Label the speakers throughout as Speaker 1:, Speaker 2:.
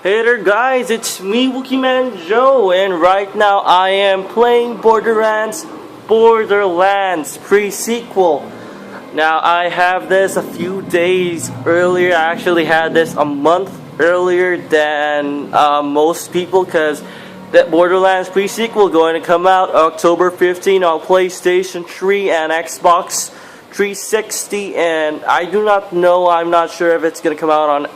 Speaker 1: Hey there guys, it's me Wookie Man Joe, and right now I am playing Borderlands pre-sequel. Now I have this a few days earlier. I actually had this a month earlier than most people, because that Borderlands pre-sequel going to come out October 15 on PlayStation 3 and Xbox 360, and I do not know, I'm not sure if it's going to come out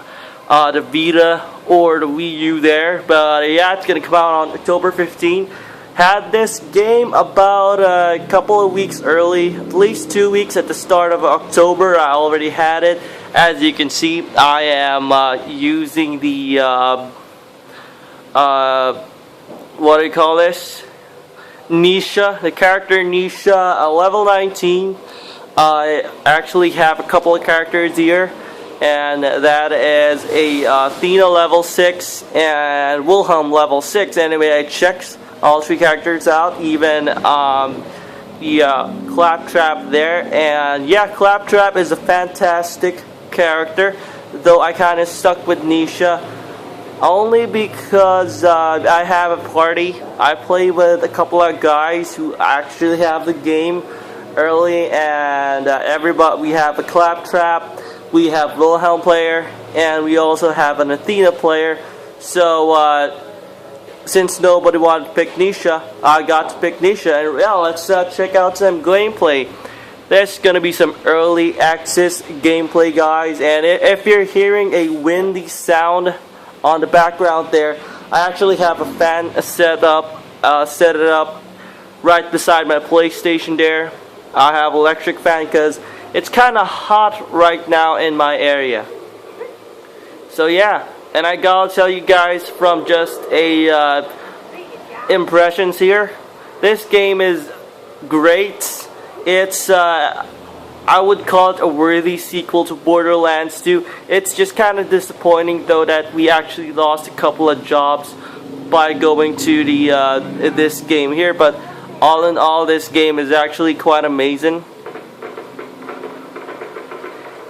Speaker 1: on the Vita or the Wii U there, but yeah, it's gonna come out on October 15. Had this game about a couple of weeks early, at least 2 weeks at the start of October. I already had it. As you can see, I am using the what do you call this? Nisha, the character Nisha, level 19. I actually have a couple of characters here, and that is a Athena level 6 and Wilhelm level 6. Anyway, I checked all three characters out, even the Claptrap there, and yeah, Claptrap is a fantastic character, though I kind of stuck with Nisha only because I have a party. I play with a couple of guys who actually have the game early, and everybody, we have a Claptrap, we have Wilhelm player, and we also have an Athena player. So since nobody wanted to pick Nisha, I got to pick Nisha, and yeah, let's check out some gameplay. There's gonna be some early access gameplay, guys, and if you're hearing a windy sound on the background there, I actually have a fan set it up right beside my PlayStation there. I have electric fan because it's kind of hot right now in my area. So yeah, and I gotta tell you guys from just a impressions here, this game is great. It's I would call it a worthy sequel to Borderlands 2. It's just kind of disappointing though that we actually lost a couple of jobs by going to the this game here, but all in all, this game is actually quite amazing.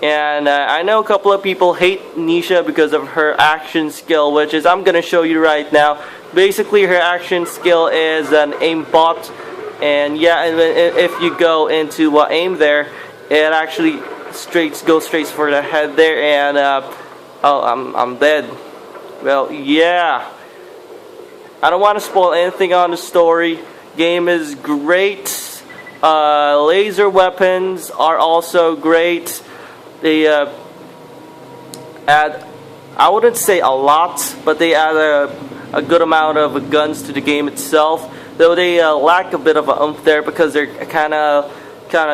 Speaker 1: And I know a couple of people hate Nisha because of her action skill, which is, I'm going to show you right now. Basically, her action skill is an aimbot, and yeah, and if you go into aim there, it actually goes straight for the head there, and oh, I'm dead. Well, yeah. I don't want to spoil anything on the story. Game is great. Laser weapons are also great. They add, I wouldn't say a lot, but they add a good amount of guns to the game itself, though they lack a bit of a oomph there because they're kind of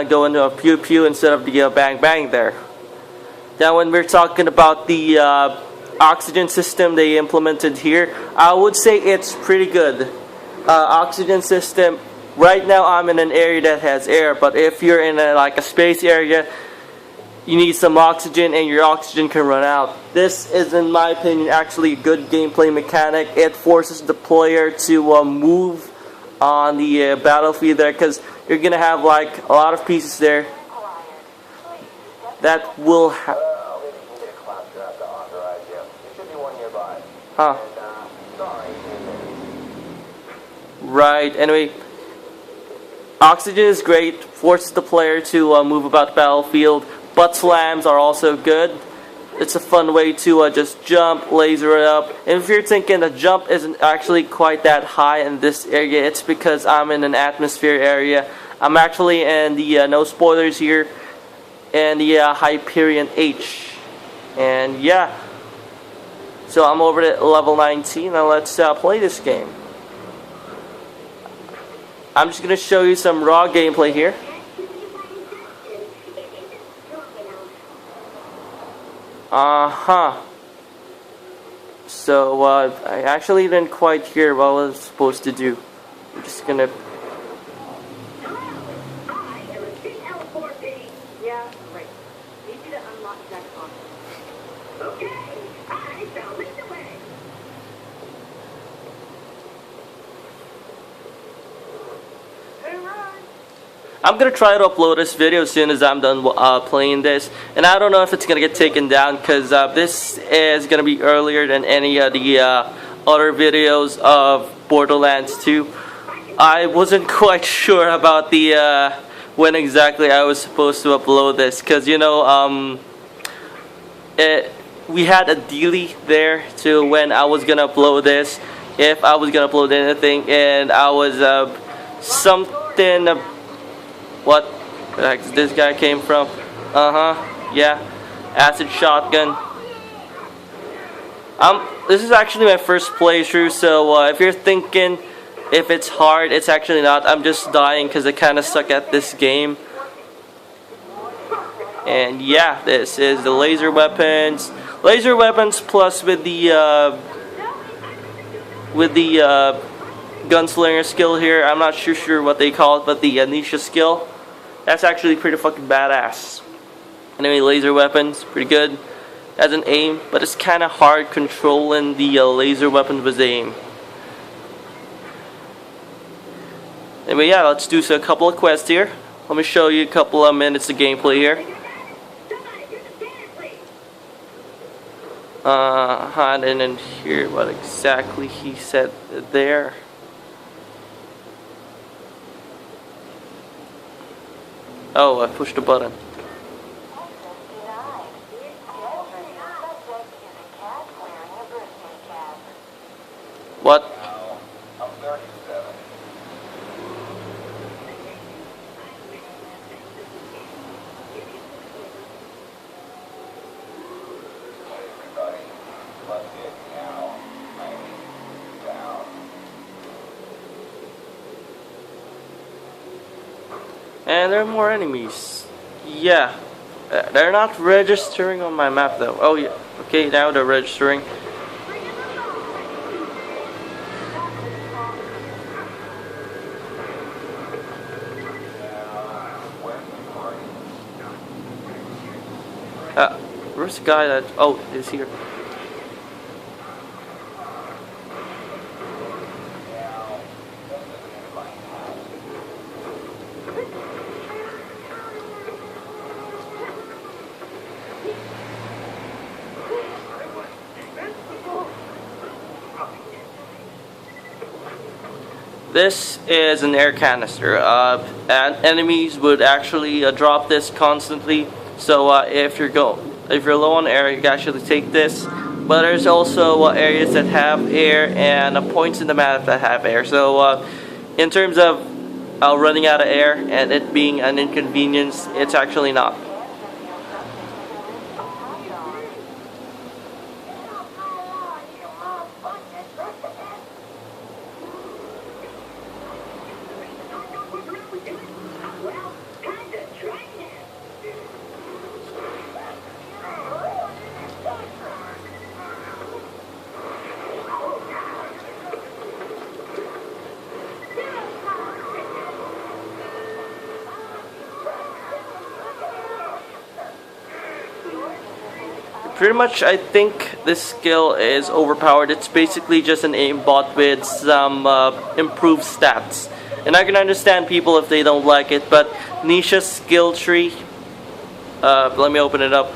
Speaker 1: go into a pew pew instead of the bang bang there. Now when we're talking about the oxygen system they implemented here, I would say it's pretty good. Oxygen system, right now I'm in an area that has air, but if you're in like a space area, you need some oxygen, and your oxygen can run out. This is, in my opinion, actually a good gameplay mechanic. It forces the player to move on the battlefield there, because you're gonna have like a lot of pieces there that will huh. Right, anyway, oxygen is great, forces the player to move about the battlefield. Butt slams are also good. It's a fun way to just jump, laser it up. And if you're thinking the jump isn't actually quite that high in this area, it's because I'm in an atmosphere area. I'm actually in the, no spoilers here, in the Hyperion H. And yeah, so I'm over at level 19. Now let's play this game. I'm just going to show you some raw gameplay here. So I actually didn't quite hear what I was supposed to do. I'm just gonna.
Speaker 2: Yeah, right. Need you to unlock that console. Okay, I shall lead the way. Hey, Ryan.
Speaker 1: I'm gonna try to upload this video as soon as I'm done playing this, and I don't know if it's gonna get taken down because this is gonna be earlier than any of the other videos of Borderlands 2. I wasn't quite sure about the when exactly I was supposed to upload this, because you know we had a dealie there to when I was gonna upload this, if I was gonna upload anything, and I was something. What the heck is this guy came from? Yeah, acid shotgun. This is actually my first playthrough, so if you're thinking if it's hard, it's actually not. I'm just dying because I kind of suck at this game. And yeah, this is the laser weapons. Laser weapons plus with the gunslinger skill here. I'm not sure what they call it, but the Nisha skill. That's actually pretty fucking badass. Anyway, laser weapons, pretty good as an aim, but it's kind of hard controlling the laser weapons with aim. Anyway, yeah, let's do a couple of quests here. Let me show you a couple of minutes of gameplay here. I didn't hear what exactly he said there. Oh, I pushed a button. What?
Speaker 3: I'm 37. Everybody, let's get now. Down.
Speaker 1: And there are more enemies. Yeah. They're not registering on my map though. Oh yeah. Okay, now they're registering. Where's the guy that... Oh, he's here. This is an air canister, and enemies would actually drop this constantly. So if you're low on air, you can actually take this. But there's also areas that have air and points in the map that have air. So in terms of running out of air and it being an inconvenience, it's actually not. Pretty much, I think this skill is overpowered. It's basically just an aimbot with some improved stats. And I can understand people if they don't like it, but Nisha's skill tree, let me open it up.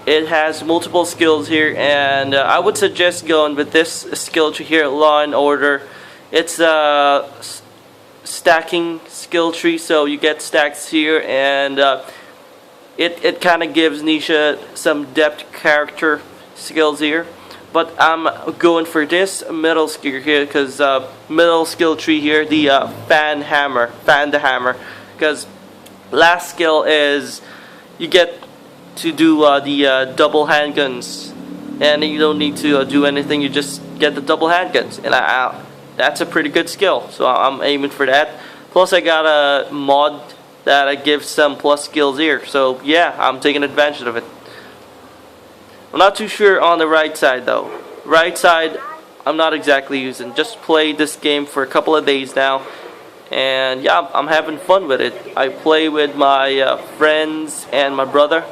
Speaker 1: It has multiple skills here, and I would suggest going with this skill tree here, Law and Order. It's a stacking skill tree, so you get stacks here, and it kind of gives Nisha some depth character skills here. But I'm going for this middle skill here, because middle skill tree here, the fan the hammer, because last skill is you get to do the double handguns, and you don't need to do anything. You just get the double handguns, and that's a pretty good skill. So I'm aiming for that. Plus, I got a mod that gives some plus skills here. So yeah, I'm taking advantage of it. I'm not too sure on the right side though. Right side, I'm not exactly using. Just played this game for a couple of days now, and yeah, I'm having fun with it. I play with my friends and my brother,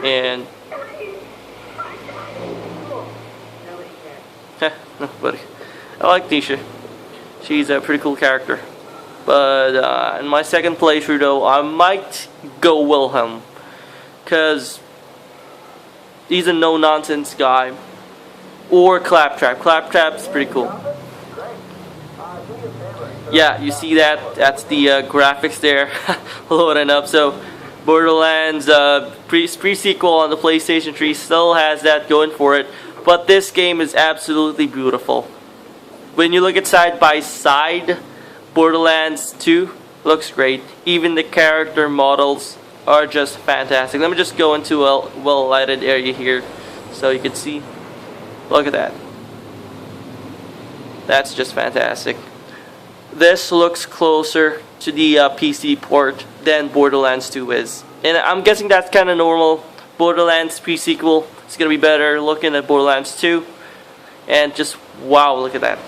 Speaker 1: and nobody. I like Nisha. She's a pretty cool character. But in my second playthrough though, I might go Wilhelm, because he's a no-nonsense guy. Or Claptrap. Claptrap's pretty cool. Yeah, you see that? That's the graphics there loading up. So Borderlands pre-sequel on the PlayStation 3 still has that going for it. But this game is absolutely beautiful. When you look at side by side, Borderlands 2 looks great. Even the character models are just fantastic. Let me just go into a well-lighted area here so you can see. Look at that. That's just fantastic. This looks closer to the PC port than Borderlands 2 is. And I'm guessing that's kind of normal. Borderlands pre-sequel is going to be better looking at Borderlands 2. And just, wow, look at that.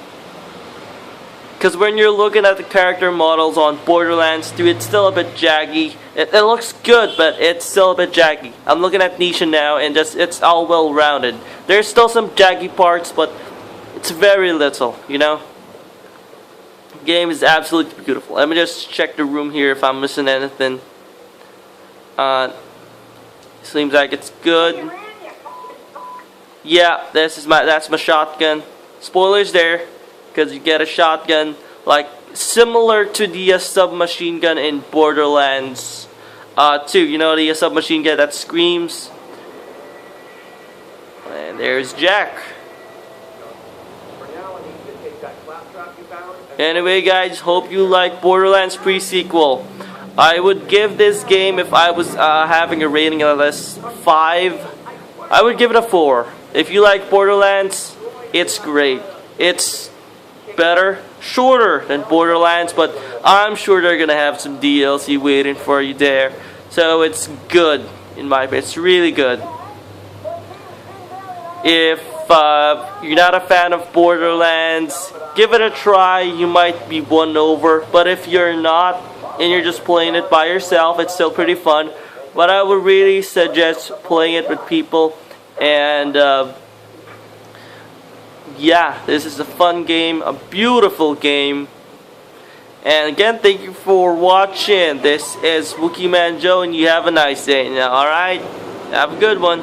Speaker 1: Because when you're looking at the character models on Borderlands 2, it's still a bit jaggy. It looks good, but it's still a bit jaggy. I'm looking at Nisha now, and just it's all well-rounded. There's still some jaggy parts, but it's very little, you know? The game is absolutely beautiful. Let me just check the room here if I'm missing anything. Seems like it's good. Yeah, that's my shotgun. Spoilers there, because you get a shotgun like similar to the submachine gun in Borderlands 2. You know, the submachine gun that screams. And there's Jack. Anyway guys, hope you like Borderlands pre-sequel. I would give this game, if I was having a rating of this 5, I would give it a 4. If you like Borderlands, it's great. It's better, shorter than Borderlands, but I'm sure they're gonna have some DLC waiting for you there. So it's good, in my opinion. It's really good. If you're not a fan of Borderlands, give it a try. You might be won over. But if you're not, and you're just playing it by yourself, it's still pretty fun. But I would really suggest playing it with people. And yeah, this is a fun game, a beautiful game. And again, thank you for watching. This is Wookie Man Joe, and you have a nice day now. Alright? Have a good one.